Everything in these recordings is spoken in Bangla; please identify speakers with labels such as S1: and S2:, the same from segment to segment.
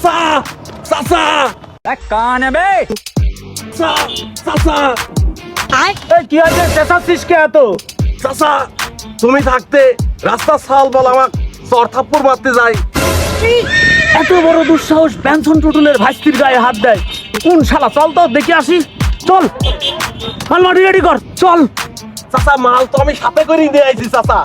S1: চাচা চাচা
S2: কানে বে
S1: চাচা
S2: কি হয়েছে চেঁচাচ্ছিস কে এত?
S1: চাচা তুমি থাকতে রাস্তা সাল বল আমার চর থাপ্পড় মারতে যাই।
S2: এত বড় দুঃসাহস পেনশন টুটুলের ভাইস্তির গায়ে হাত দেয় কোন শালা? চল তো দেখে আসি, চল মাল মাটি রেডি কর, চল।
S1: চাচা মাল তো আমি সাথে করে নিয়ে আইছি চাচা।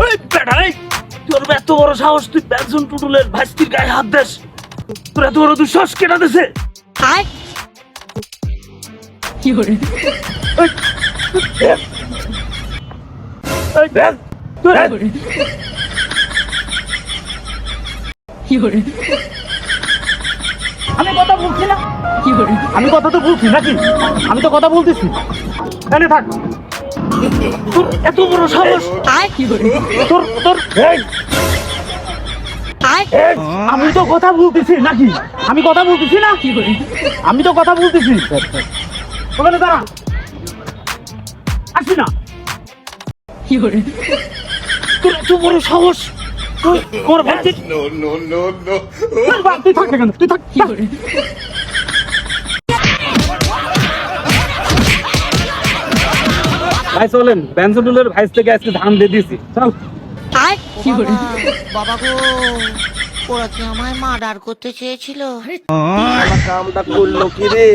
S2: এই বেটা, এই তোর এত বড় সাহস, তুই পেনশন টুটুলের ভাইস্তির গায়ে হাত দেস? তোর এত বড় দুঃসাহস কেটা দেছে? কি করে আমি কথা বলছি না? কি করে আমি কথা তো বলছি নাকি? আমি তো কথা বলতেছি। এনে থাক, তোর এত বড় সাহস! কি করে তোর তোর আমি তো কথা বলতেছি নাকি? আমি কথা বলতেছি না? কি করে আমি তো কথা বলতেছি। ওখানে দাঁড়া, আসবি না? কি করে তোর এত বড় সাহস! তুই থাক না কেন? তুই থাক। কি করে ভাই চলেন, পেনশনের ভাইস থেকে আজকে ধান দিয়ে দিয়েছি, চল। কি করে
S3: বাবা গো, ওরা কি আমায় মার্ডার করতে চেয়েছিল?
S1: কামটা করলো কি রে?